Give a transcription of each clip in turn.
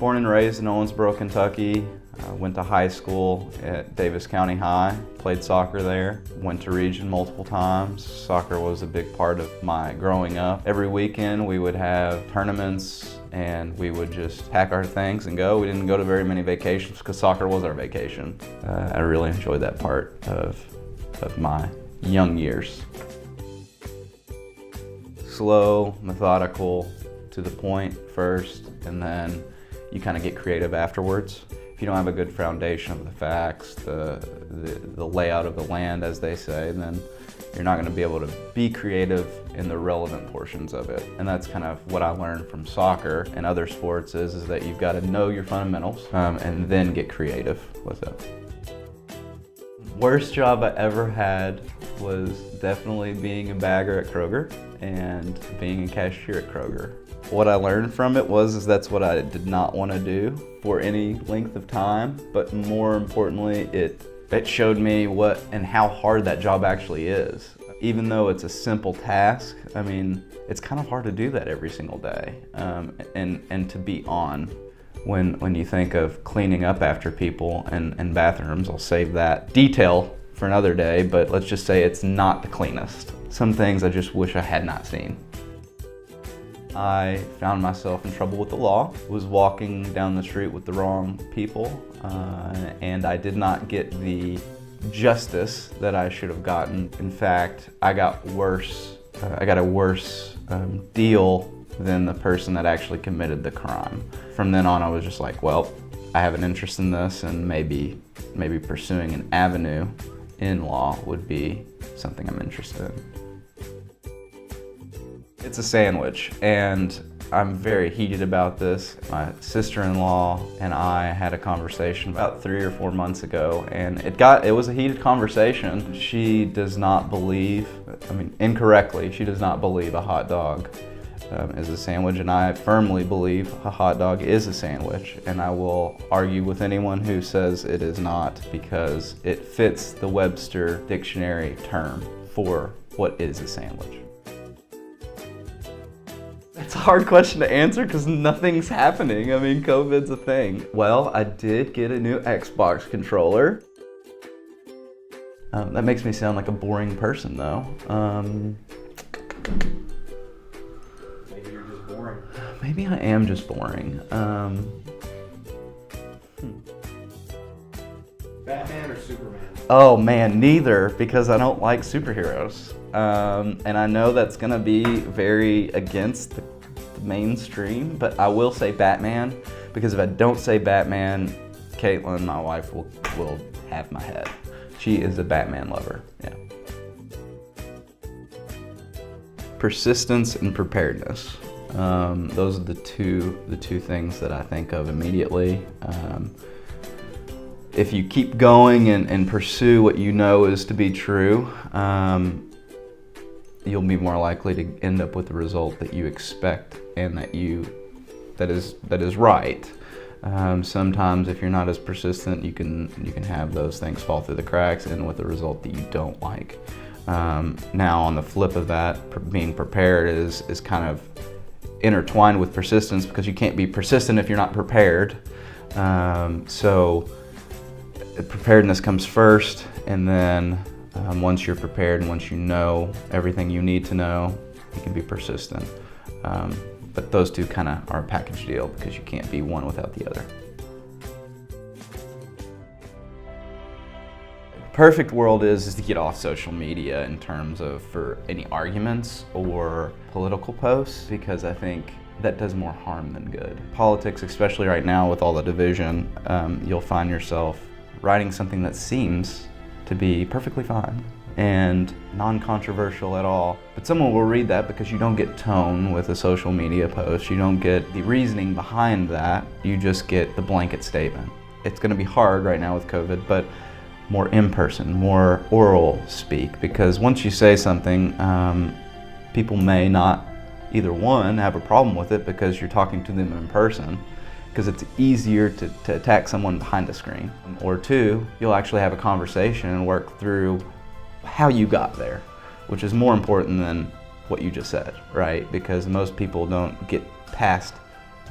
Born and raised in Owensboro, Kentucky. Went to high school at Davis County High, played soccer there. Went to region multiple times. Soccer was a big part of my growing up. Every weekend we would have tournaments and we would just pack our things and go. We didn't go to very many vacations because soccer was our vacation. I really enjoyed that part of my young years. Slow, methodical, to the point first, and then you kind of get creative afterwards. If you don't have a good foundation of the facts, the layout of the land, as they say, then you're not going to be able to be creative in the relevant portions of it. And that's kind of what I learned from soccer and other sports is that you've got to know your fundamentals and then get creative with it. Worst job I ever had was definitely being a bagger at Kroger and being a cashier at Kroger. What I learned from it was that's what I did not want to do for any length of time, but more importantly, it showed me what and how hard that job actually is. Even though it's a simple task, I mean, it's kind of hard to do that every single day, and to be on. When you think of cleaning up after people and bathrooms, I'll save that detail for another day, but let's just say it's not the cleanest. Some things I just wish I had not seen. I found myself in trouble with the law, was walking down the street with the wrong people, and I did not get the justice that I should have gotten. In fact, I got worse. I got a worse deal than the person that actually committed the crime. From then on, I was just like, well, I have an interest in this, and maybe pursuing an avenue in law would be something I'm interested in. It's a sandwich, and I'm very heated about this. My sister-in-law and I had a conversation about 3 or 4 months ago, and it was a heated conversation. She does not believe, incorrectly, she does not believe a hot dog is a sandwich, and I firmly believe a hot dog is a sandwich, and I will argue with anyone who says it is not because it fits the Webster dictionary term for what is a sandwich. It's a hard question to answer because nothing's happening. COVID's a thing. Well, I did get a new Xbox controller. That makes me sound like a boring person, though. Maybe you're just boring. Maybe I am just boring. Batman or Superman? Oh man, neither, because I don't like superheroes. And I know that's gonna be very against the mainstream, but I will say Batman, because if I don't say Batman, Caitlin, my wife, will have my head. She is a Batman lover, yeah. Persistence and preparedness. Those are the two things that I think of immediately. If you keep going and pursue what you know is to be true, you'll be more likely to end up with the result that you expect and that is right. Sometimes if you're not as persistent, you can have those things fall through the cracks and with a result that you don't like. Now on the flip of that, being prepared is kind of intertwined with persistence, because you can't be persistent if you're not prepared. So preparedness comes first, and then once you're prepared and once you know everything you need to know, you can be persistent. But those two kind of are a package deal because you can't be one without the other. Perfect world is to get off social media in terms of for any arguments or political posts, because I think that does more harm than good. Politics, especially right now with all the division, you'll find yourself writing something that seems to be perfectly fine and non-controversial at all. But someone will read that because you don't get tone with a social media post. You don't get the reasoning behind that. You just get the blanket statement. It's gonna be hard right now with COVID, but more in-person, more oral speak, because once you say something, people may not, either one, have a problem with it because you're talking to them in person, because it's easier to attack someone behind a screen. Or two, you'll actually have a conversation and work through how you got there, which is more important than what you just said, right? Because most people don't get past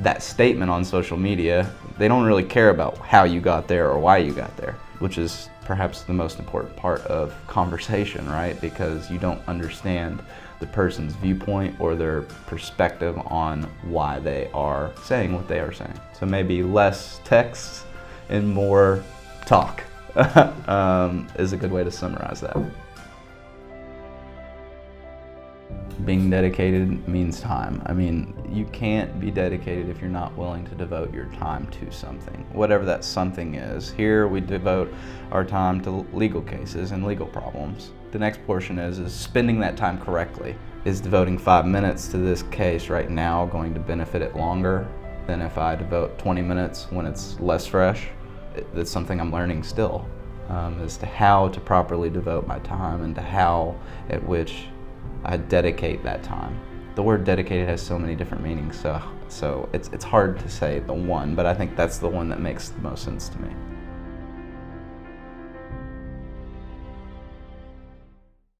that statement on social media, they don't really care about how you got there or why you got there, which is perhaps the most important part of conversation, right? Because you don't understand the person's viewpoint or their perspective on why they are saying what they are saying. So maybe less text and more talk is a good way to summarize that. Being dedicated means time. I mean, you can't be dedicated if you're not willing to devote your time to something, whatever that something is. Here we devote our time to legal cases and legal problems. The next portion is spending that time correctly. Is devoting 5 minutes to this case right now going to benefit it longer than if I devote 20 minutes when it's less fresh? That's something I'm learning still, as to how to properly devote my time and to how at which I dedicate that time. The word dedicated has so many different meanings, so it's hard to say the one, but I think that's the one that makes the most sense to me.